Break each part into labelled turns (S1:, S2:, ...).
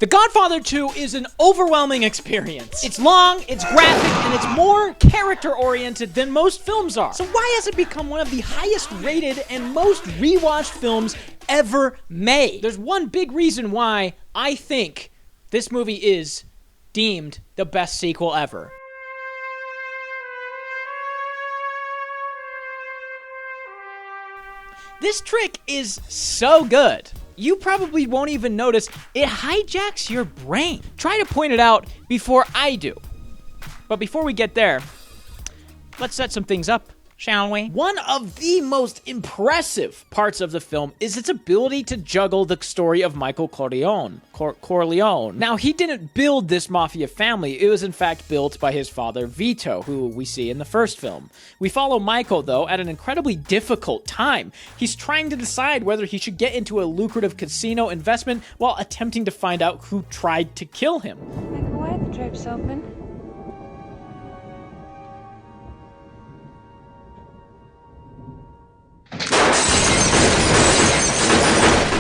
S1: The Godfather 2 is an overwhelming experience. It's long, it's graphic, and it's more character-oriented than most films are. So why has it become one of the highest rated and most rewatched films ever made? There's one big reason why I think this movie is deemed the best sequel ever. This trick is so good, you probably won't even notice it hijacks your brain. Try to point it out before I do. But before we get there, let's set some things up, shall we? One of the most impressive parts of the film is its ability to juggle the story of Michael Corleone. Now, he didn't build this mafia family. It was in fact built by his father, Vito, who we see in the first film. We follow Michael, though, at an incredibly difficult time. He's trying to decide whether he should get into a lucrative casino investment while attempting to find out who tried to kill him.
S2: Michael, why are the drapes open?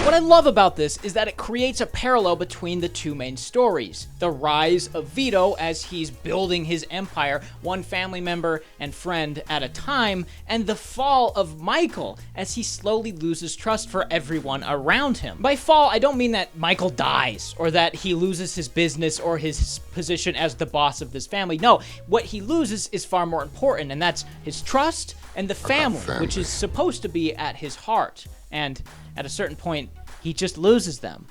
S1: What I love about this is that it creates a parallel between the two main stories. The rise of Vito as he's building his empire, one family member and friend at a time, and the fall of Michael as he slowly loses trust for everyone around him. By fall, I don't mean that Michael dies or that he loses his business or his position as the boss of this family. No, what he loses is far more important, and that's his trust and the family, which is supposed to be at his heart. And at a certain point, he just loses them.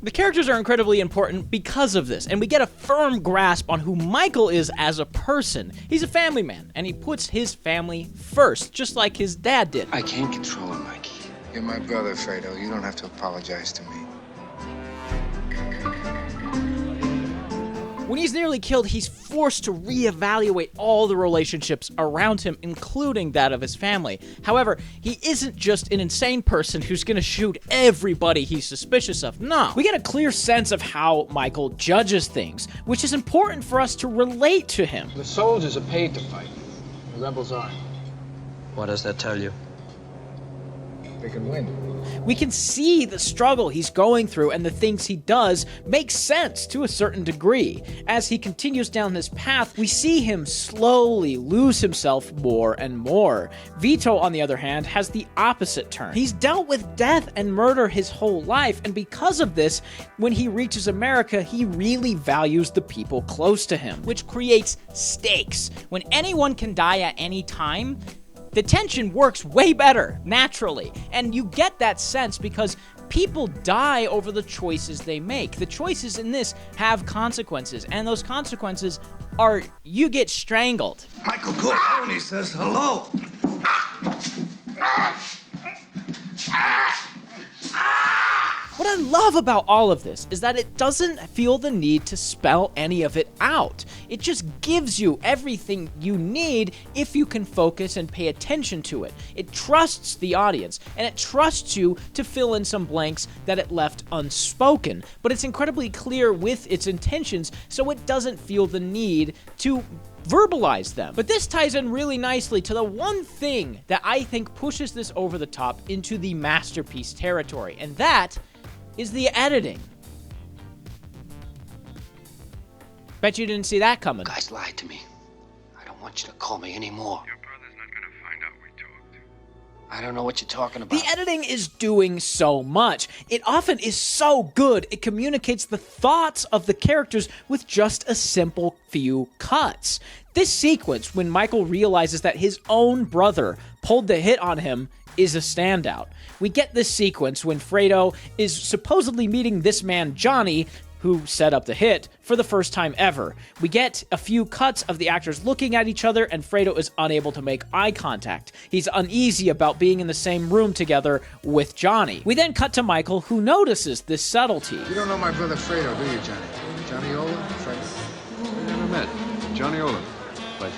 S1: The characters are incredibly important because of this, and we get a firm grasp on who Michael is as a person. He's a family man, and he puts his family first, just like his dad did.
S3: I can't control him, Mikey.
S4: You're my brother, Fredo. You don't have to apologize to me.
S1: When he's nearly killed, he's forced to reevaluate all the relationships around him, including that of his family. However, he isn't just an insane person who's gonna shoot everybody he's suspicious of. No. We get a clear sense of how Michael judges things, which is important for us to relate to him.
S5: The soldiers are paid to fight. The rebels aren't.
S3: What does that tell you?
S4: They can win.
S1: We can see the struggle he's going through, and the things he does make sense to a certain degree. As he continues down this path, we see him slowly lose himself more and more. Vito, on the other hand, has the opposite turn. He's dealt with death and murder his whole life, and because of this, when he reaches America, he really values the people close to him, which creates stakes. When anyone can die at any time, the tension works way better, naturally, and you get that sense because people die over the choices they make. The choices in this have consequences, and those consequences are you get strangled.
S6: Michael Corleone says hello.
S1: What I love about all of this is that it doesn't feel the need to spell any of it out. It just gives you everything you need if you can focus and pay attention to it. It trusts the audience, and it trusts you to fill in some blanks that it left unspoken, but it's incredibly clear with its intentions, so it doesn't feel the need to verbalize them. But this ties in really nicely to the one thing that I think pushes this over the top into the masterpiece territory, and that is the editing. Bet you didn't see that coming.
S3: You guys lied to me. I don't want you to call me anymore.
S7: Your brother's not gonna find out we talked.
S3: I don't know what you're talking about.
S1: The editing is doing so much. It often is so good, it communicates the thoughts of the characters with just a simple few cuts. This sequence, when Michael realizes that his own brother pulled the hit on him, is a standout. We get this sequence when Fredo is supposedly meeting this man, Johnny, who set up the hit, for the first time ever. We get a few cuts of the actors looking at each other, and Fredo is unable to make eye contact. He's uneasy about being in the same room together with Johnny. We then cut to Michael, who notices this subtlety.
S4: You don't know my brother Fredo, do you, Johnny? Johnny Ola? Fredo?
S7: We never met. Johnny Ola. Pleasure.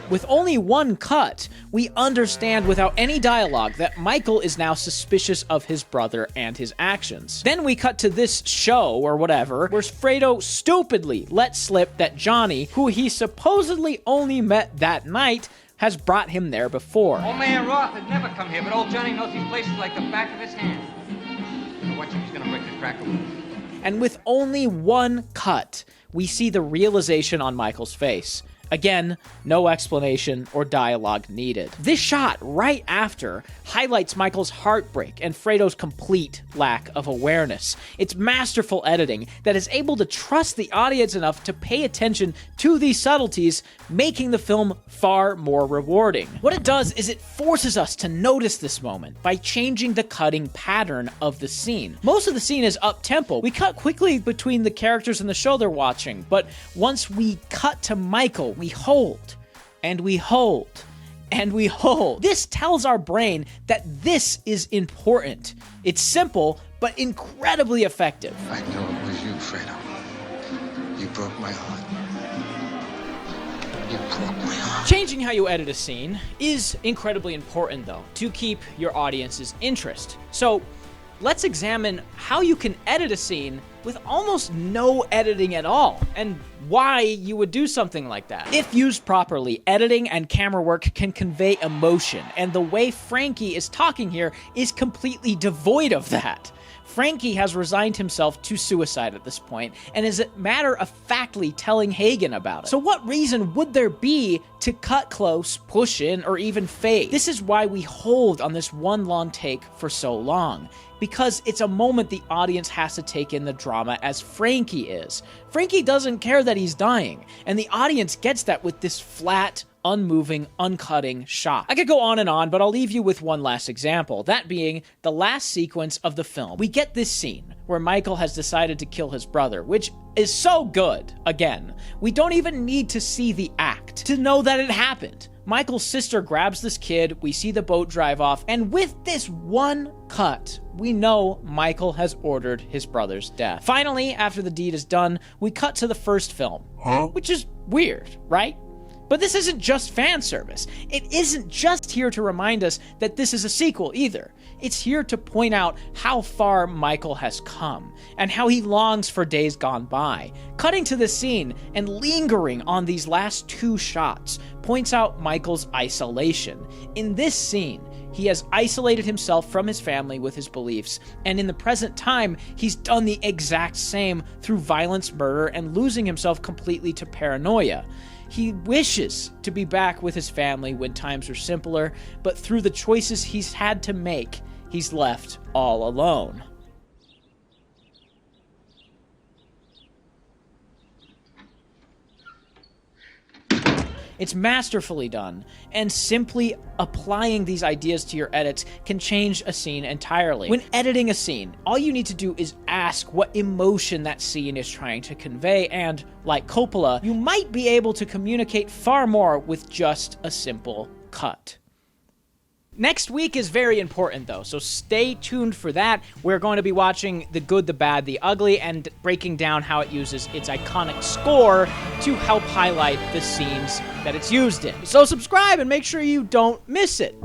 S1: With only one cut, we understand without any dialogue that Michael is now suspicious of his brother and his actions. Then we cut to this show, or whatever, where Fredo stupidly lets slip that Johnny, who he supposedly only met that night, has brought him there before.
S8: Old man Roth had never come here, but old Johnny knows these places like the back of his hand. Now watch him, he's gonna break the cracker loose.
S1: And with only one cut, we see the realization on Michael's face. Again, no explanation or dialogue needed. This shot, right after, highlights Michael's heartbreak and Fredo's complete lack of awareness. It's masterful editing that is able to trust the audience enough to pay attention to these subtleties, making the film far more rewarding. What it does is it forces us to notice this moment by changing the cutting pattern of the scene. Most of the scene is up-tempo. We cut quickly between the characters and the show they're watching, but once we cut to Michael, we hold, and we hold, and we hold. This tells our brain that this is important. It's simple, but incredibly effective.
S4: I know it was you, Fredo. You broke my heart. You broke my heart.
S1: Changing how you edit a scene is incredibly important, though, to keep your audience's interest. So let's examine how you can edit a scene with almost no editing at all, and why you would do something like that. If used properly, editing and camera work can convey emotion, and the way Frankie is talking here is completely devoid of that. Frankie has resigned himself to suicide at this point, and is matter-of-factly telling Hagen about it. So what reason would there be to cut close, push in, or even fade? This is why we hold on this one long take for so long. Because it's a moment the audience has to take in the drama as Frankie is. Frankie doesn't care that he's dying, and the audience gets that with this flat, unmoving, uncutting shot. I could go on and on, but I'll leave you with one last example, that being the last sequence of the film. We get this scene where Michael has decided to kill his brother, which is so good. Again, we don't even need to see the act to know that it happened. Michael's sister grabs this kid, we see the boat drive off, and with this one cut, we know Michael has ordered his brother's death. Finally, after the deed is done, we cut to the first film, which is weird, right? But this isn't just fan service. It isn't just here to remind us that this is a sequel either. It's here to point out how far Michael has come, and how he longs for days gone by. Cutting to this scene and lingering on these last two shots points out Michael's isolation. In this scene, he has isolated himself from his family with his beliefs, and in the present time, he's done the exact same through violence, murder, and losing himself completely to paranoia. He wishes to be back with his family when times are simpler, but through the choices he's had to make, he's left all alone. It's masterfully done, and simply applying these ideas to your edits can change a scene entirely. When editing a scene, all you need to do is ask what emotion that scene is trying to convey, and, like Coppola, you might be able to communicate far more with just a simple cut. Next week is very important, though, so stay tuned for that. We're going to be watching The Good, the Bad, the Ugly, and breaking down how it uses its iconic score to help highlight the scenes that it's used in. So subscribe and make sure you don't miss it.